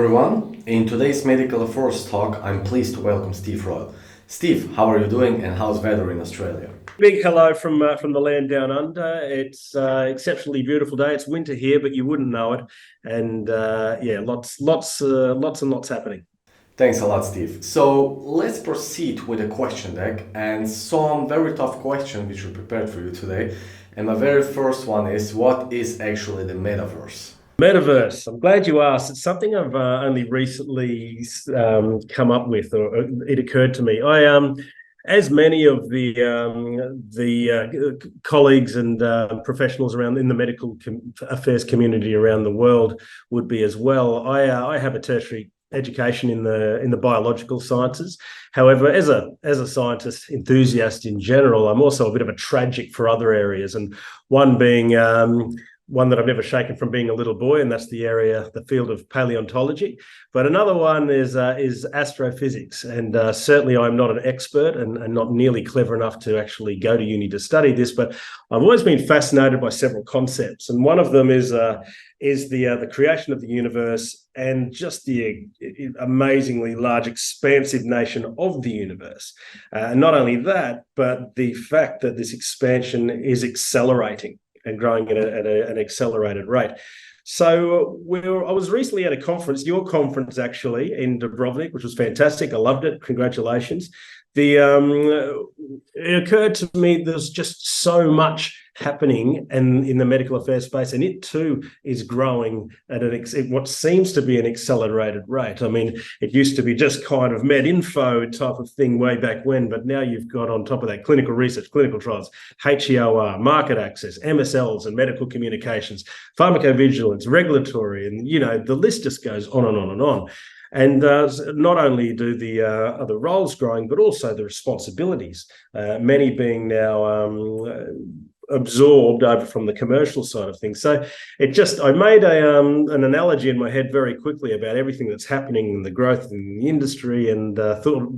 everyone. In today's Medical Affairs talk, I'm pleased to welcome Steve Royle. Steve, how are you doing and how's weather in Australia? Big hello from the land down under. It's exceptionally beautiful day. It's winter here, but you wouldn't know it. And yeah, lots and lots happening. Thanks a lot, Steve. So let's proceed with the question deck and some very tough questions which we prepared for you today. And my very first one is, what is actually the metaverse? Metaverse. I'm glad you asked. It's something I've only recently come up with, or it occurred to me. As many of the colleagues and professionals around in the medical affairs community around the world would be as well. I have a tertiary education in the biological sciences. However, as a scientist enthusiast in general, I'm also a bit of a tragic for other areas, and one being one that I've never shaken from being a little boy, and that's the field of paleontology. But another one is astrophysics, and certainly I'm not an expert and not nearly clever enough to actually go to uni to study this. But I've always been fascinated by several concepts, and one of them is the creation of the universe and just the amazingly large, expansive nation of the universe. And not only that, but the fact that this expansion is accelerating and growing at an accelerated rate. So I was recently at a conference, your conference actually, in Dubrovnik, which was fantastic. I loved it. Congratulations. It occurred to me there's just so much happening in the medical affairs space, and it too is growing at what seems to be an accelerated rate. I mean, it used to be just kind of med info type of thing way back when, but now you've got on top of that clinical research, clinical trials, HEOR, market access, MSLs and medical communications, pharmacovigilance, regulatory, and the list just goes on and on and on. And not only do the other roles growing, but also the responsibilities, many being now absorbed over from the commercial side of things. So I made an analogy in my head very quickly about everything that's happening in the growth in the industry, and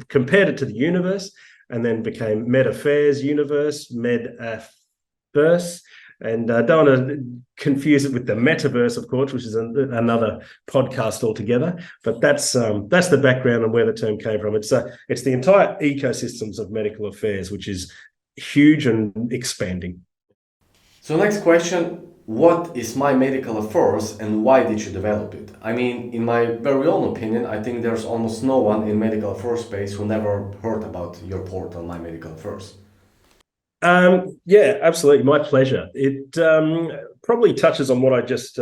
compared it to the universe, and then became Med Affairs Universe, Med Affairs. And don't want to confuse it with the metaverse, of course, which is another podcast altogether. But that's the background and where the term came from. It's the entire ecosystems of medical affairs, which is huge and expanding. So next question, what is My Medical Affairs and why did you develop it? I mean, in my very own opinion, I think there's almost no one in medical affairs space who never heard about your portal, My Medical Affairs. Yeah, absolutely. My pleasure. It probably touches on what I just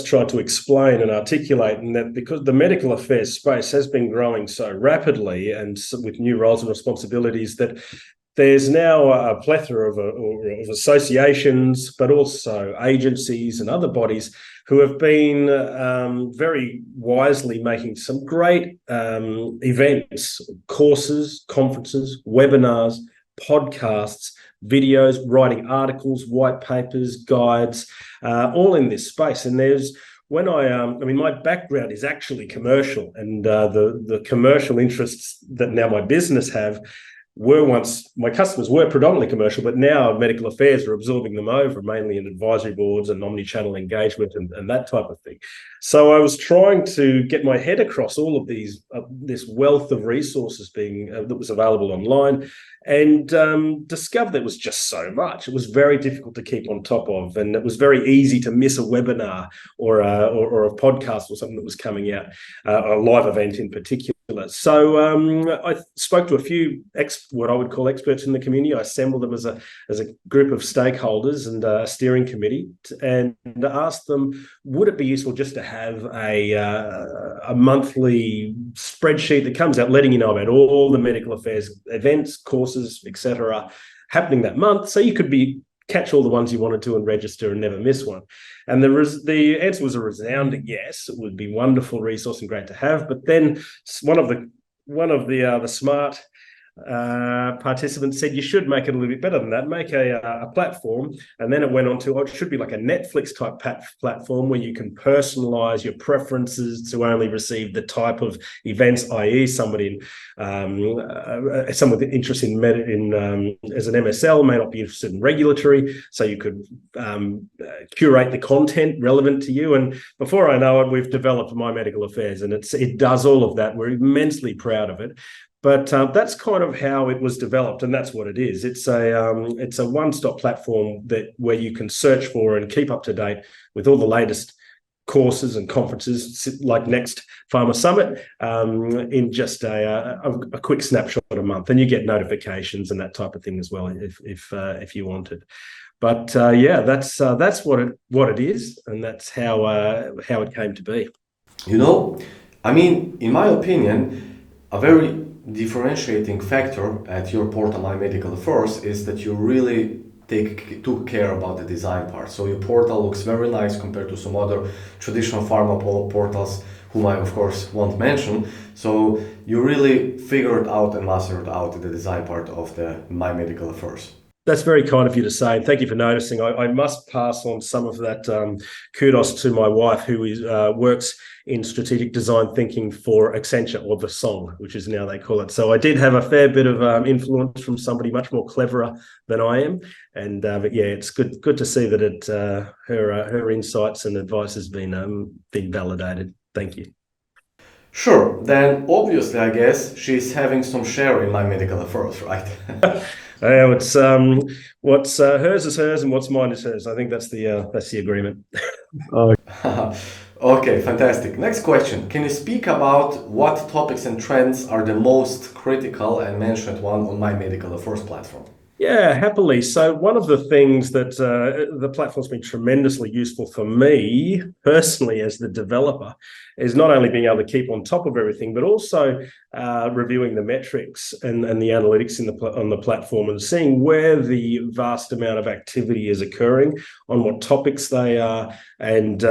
tried to explain and articulate, and that because the medical affairs space has been growing so rapidly and with new roles and responsibilities, that there's now a plethora of associations, but also agencies and other bodies who have been very wisely making some great events, courses, conferences, webinars, podcasts, videos, writing articles, white papers, guides, all in this space. And my background is actually commercial, and the commercial interests that now my business have my customers were predominantly commercial, but now medical affairs are absorbing them over, mainly in advisory boards and omni-channel engagement and that type of thing. So I was trying to get my head across all of this wealth of resources that was available online, and discovered there was just so much. It was very difficult to keep on top of, and it was very easy to miss a webinar or a podcast or something that was coming out, a live event in particular. So I spoke to a few what I would call experts in the community. I assembled them as a group of stakeholders and a steering committee, and asked them, would it be useful just to have a monthly spreadsheet that comes out letting you know about all the medical affairs events, courses, etc., happening that month, so you could catch all the ones you wanted to and register and never miss one. And the answer was a resounding yes. It would be a wonderful resource and great to have. But then one of the smart participants said you should make it a little bit better than that. Make a platform, and then it went on to, it should be like a Netflix type platform where you can personalize your preferences to only receive the type of events, i.e., someone with interest in as an MSL may not be interested in regulatory, so you could curate the content relevant to you. And before I know it, we've developed My Medical Affairs, and it does all of that. We're immensely proud of it. But that's kind of how it was developed, and that's what it is. It's a one-stop platform where you can search for and keep up to date with all the latest courses and conferences, like next Pharma Summit, in just a quick snapshot a month, and you get notifications and that type of thing as well if you wanted. But that's what it is, and that's how it came to be. I mean, in my opinion, a very differentiating factor at your portal My Medical Affairs is that you really took care about the design part. So your portal looks very nice compared to some other traditional pharma portals, whom I of course won't mention. So you really figured out and mastered out the design part of the My Medical Affairs. That's very kind of you to say, and thank you for noticing. I must pass on some of that kudos to my wife, who works in strategic design thinking for Accenture, or the Song, which is now they call it. So I did have a fair bit of influence from somebody much more cleverer than I am, and but yeah, it's good to see that her insights and advice has been validated. Thank you. Sure, then obviously I guess she's having some share in My Medical Affairs, right? It's what's hers is hers and what's mine is hers. I think that's the agreement. Okay, fantastic. Next question. Can you speak about what topics and trends are the most critical and mentioned one on My Medical Affairs platform? Yeah, happily. So one of the things that the platform's been tremendously useful for me personally as the developer is not only being able to keep on top of everything, but also reviewing the metrics and the analytics on the platform, and seeing where the vast amount of activity is occurring, on what topics they are, and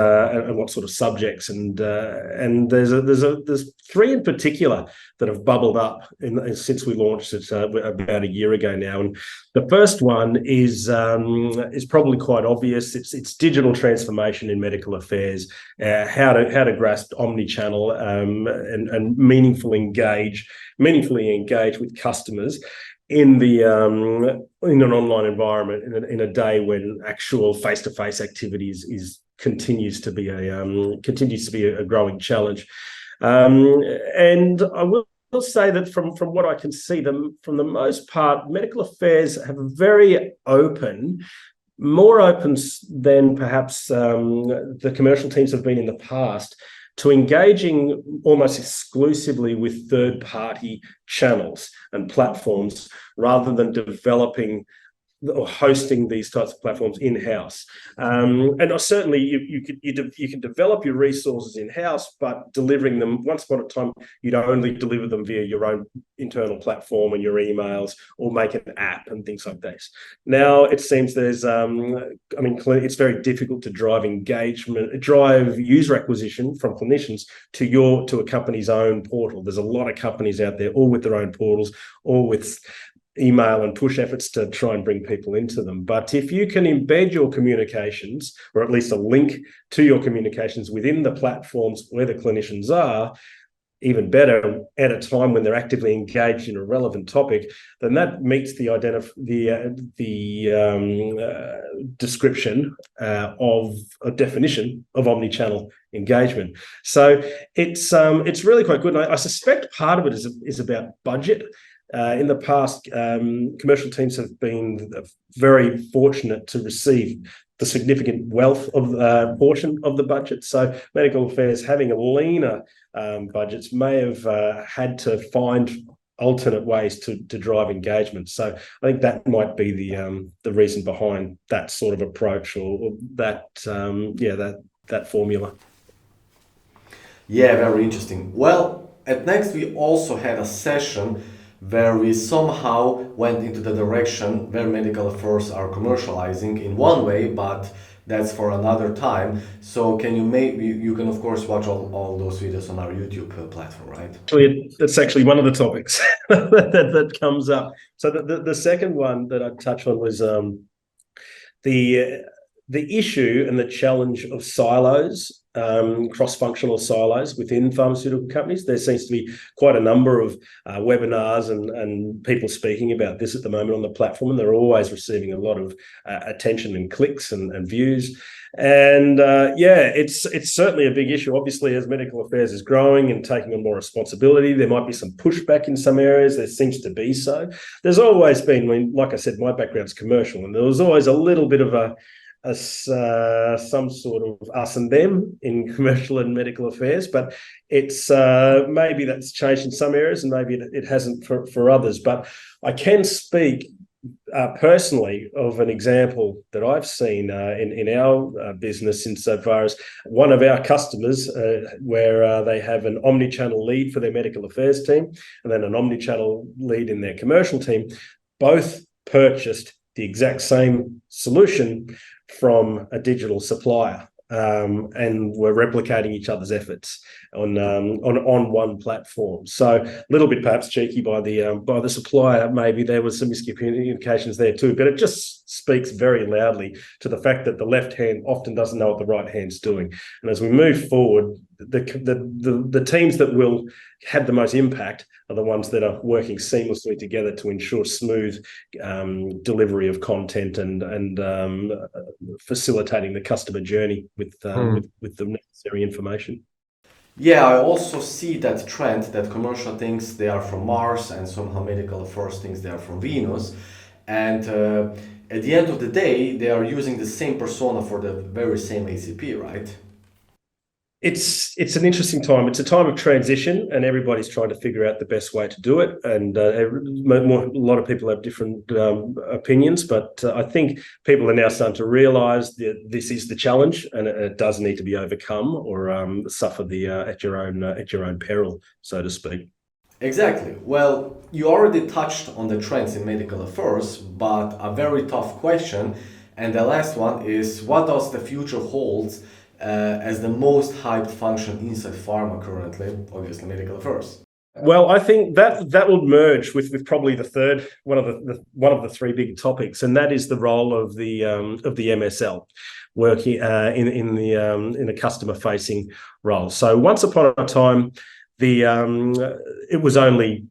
what sort of subjects. And there's three in particular that have bubbled up since we launched it about a year ago now. And the first one is probably quite obvious. It's digital transformation in medical affairs, how to grasp omni-channel and meaningfully engage with customers in an online environment in a day when actual face-to-face activities continues to be a growing challenge. And I will say that from what I can see, from the most part, medical affairs have a very more open than perhaps the commercial teams have been in the past, to engaging almost exclusively with third-party channels and platforms, rather than developing or hosting these types of platforms in-house. And certainly you can develop your resources in-house, but delivering them, once upon a time, you'd only deliver them via your own internal platform and your emails, or make an app and things like this. Now it seems there's, it's very difficult to drive user acquisition from clinicians to a company's own portal. There's a lot of companies out there, all with their own portals, all with email and push efforts to try and bring people into them. But if you can embed your communications, or at least a link to your communications within the platforms where the clinicians are, even better, at a time when they're actively engaged in a relevant topic, then that meets the description of a definition of omni-channel engagement. So it's really quite good. And I suspect part of it is about budget. In the past, commercial teams have been very fortunate to receive the significant wealth of portion of the budget. So medical affairs, having a leaner budgets, may have had to find alternate ways to drive engagement. So I think that might be the reason behind that sort of approach, or that formula. Yeah, very interesting. Well, at Next we also had a session where we somehow went into the direction where medical affairs are commercializing in one way, but that's for another time. So can you you can of course watch all those videos on our YouTube platform, right? Actually, that's actually one of the topics that comes up. So the second one that I touched on was the the issue and the challenge of silos, cross-functional silos within pharmaceutical companies. There seems to be quite a number of webinars and people speaking about this at the moment on the platform, and they're always receiving a lot of attention and clicks and views. And it's certainly a big issue. Obviously, as medical affairs is growing and taking on more responsibility, there might be some pushback in some areas. There seems to be so. There's always been, like I said, my background's commercial, and there was always a little bit of some sort of us and them in commercial and medical affairs, but it's maybe that's changed in some areas and maybe it hasn't for others. But I can speak personally of an example that I've seen in our business insofar as one of our customers where they have an omni-channel lead for their medical affairs team and then an omni-channel lead in their commercial team, both purchased the exact same solution from a digital supplier, and we're replicating each other's efforts on one platform. So a little bit perhaps cheeky by the supplier. Maybe there was some miscommunications there too, but it just speaks very loudly to the fact that the left hand often doesn't know what the right hand's doing. And as we move forward, the teams that will have the most impact are the ones that are working seamlessly together to ensure smooth delivery of content and facilitating the customer journey with the necessary information. Yeah, I also see that trend that commercial thinks they are from Mars and somehow medical affairs thinks they are from Venus. And at the end of the day, they are using the same persona for the very same ACP, right? It's an interesting time. It's a time of transition, and everybody's trying to figure out the best way to do it. And a lot of people have different opinions, but I think people are now starting to realise that this is the challenge, and it does need to be overcome or suffer at your own peril, so to speak. Exactly. Well, you already touched on the trends in medical affairs, but a very tough question, and the last one is what does the future holds as the most hyped function inside pharma currently, obviously medical affairs? Well, I think that will merge with probably the third one of the three big topics, and that is the role of the MSL working in a customer facing role. So once upon a time, it was only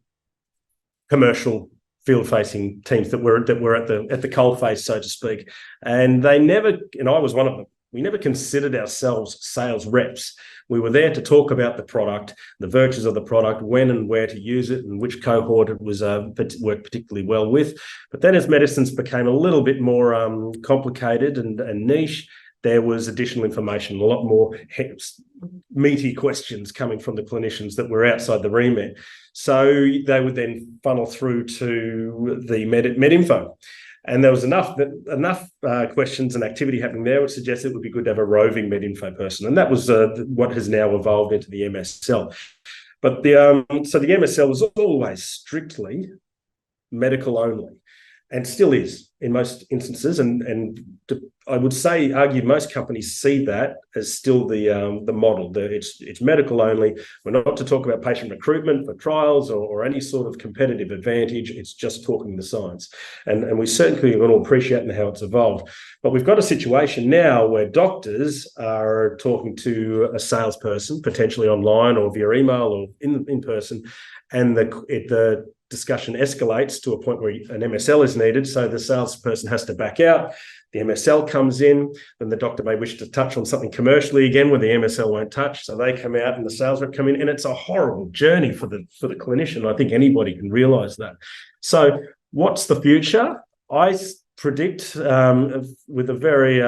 commercial field facing teams that were at the coal face, so to speak, and I was one of them. We never considered ourselves sales reps. We were there to talk about the product, the virtues of the product, when and where to use it, and which cohort it was worked particularly well with. But then as medicines became a little bit more complicated and niche, there was additional information, a lot more meaty questions coming from the clinicians that were outside the remit. So they would then funnel through to the MedInfo. And there was enough questions and activity happening there, which suggested it would be good to have a roving MedInfo person. And that was what has now evolved into the MSL. But so the MSL was always strictly medical only, and still is in most instances. And I would argue most companies see that as still the model. It's medical only. We're not to talk about patient recruitment for trials or any sort of competitive advantage. It's just talking the science. And we certainly want to appreciate how it's evolved. But we've got a situation now where doctors are talking to a salesperson, potentially online or via email or in person, and the discussion escalates to a point where an MSL is needed. So the salesperson has to back out. The MSL comes in, then the doctor may wish to touch on something commercially again where the MSL won't touch. So they come out and the sales rep come in, and it's a horrible journey for the clinician. I think anybody can realize that. So what's the future? I predict with a very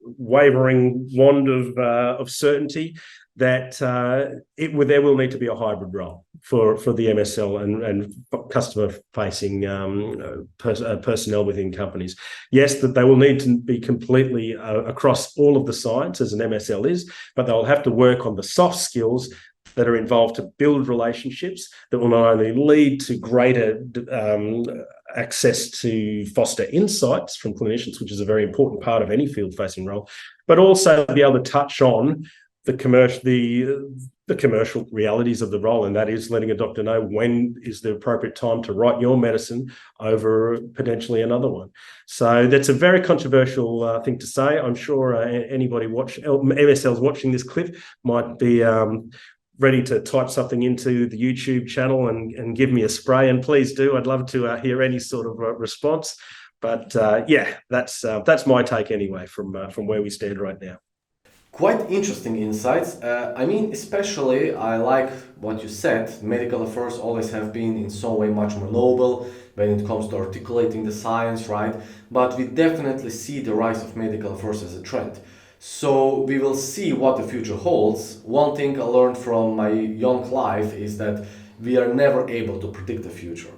wavering wand of certainty that there will need to be a hybrid role for the MSL and customer-facing personnel within companies. Yes, that they will need to be completely across all of the science as an MSL is, but they'll have to work on the soft skills that are involved to build relationships that will not only lead to greater access to foster insights from clinicians, which is a very important part of any field-facing role, but also be able to touch on the commercial realities of the role, and that is letting a doctor know when is the appropriate time to write your medicine over potentially another one. So that's a very controversial thing to say. I'm sure anybody MSLs watching this clip might be ready to type something into the YouTube channel and give me a spray, and please do. I'd love to hear any sort of response. But yeah, that's my take anyway from where we stand right now. Quite interesting insights. I mean, especially I like what you said. Medical affairs always have been in some way much more noble when it comes to articulating the science, right? But we definitely see the rise of medical affairs as a trend. So we will see what the future holds. One thing I learned from my young life is that we are never able to predict the future.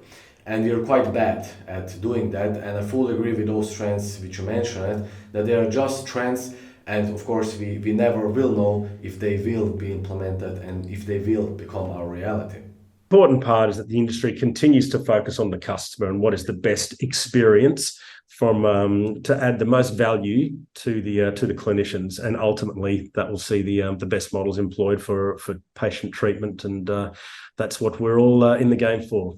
And we are quite bad at doing that. And I fully agree with those trends which you mentioned, that they are just trends. And of course, we never will know if they will be implemented and if they will become our reality. Important part is that the industry continues to focus on the customer and what is the best experience from to add the most value to the clinicians, and ultimately that will see the best models employed for patient treatment, and that's what we're all in the game for.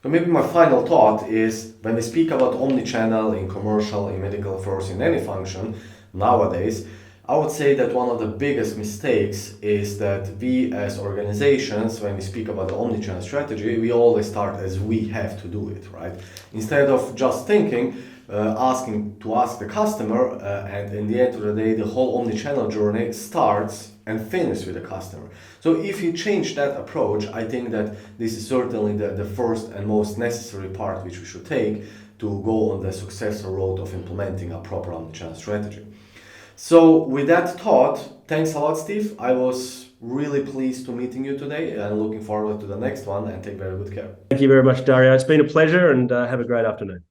So maybe my final thought is, when we speak about omnichannel in commercial, in medical affairs, in any function nowadays, I would say that one of the biggest mistakes is that we as organizations, when we speak about the omnichannel strategy, we always start as we have to do it, right? Instead of just thinking, asking the customer, and in the end of the day, the whole omnichannel journey starts and finishes with the customer. So if you change that approach, I think that this is certainly the first and most necessary part which we should take to go on the successful road of implementing a proper omnichannel strategy. So with that thought, thanks a lot, Steve. I was really pleased to meeting you today and looking forward to the next one, and take very good care. Thank you very much, Dario. It's been a pleasure, and have a great afternoon.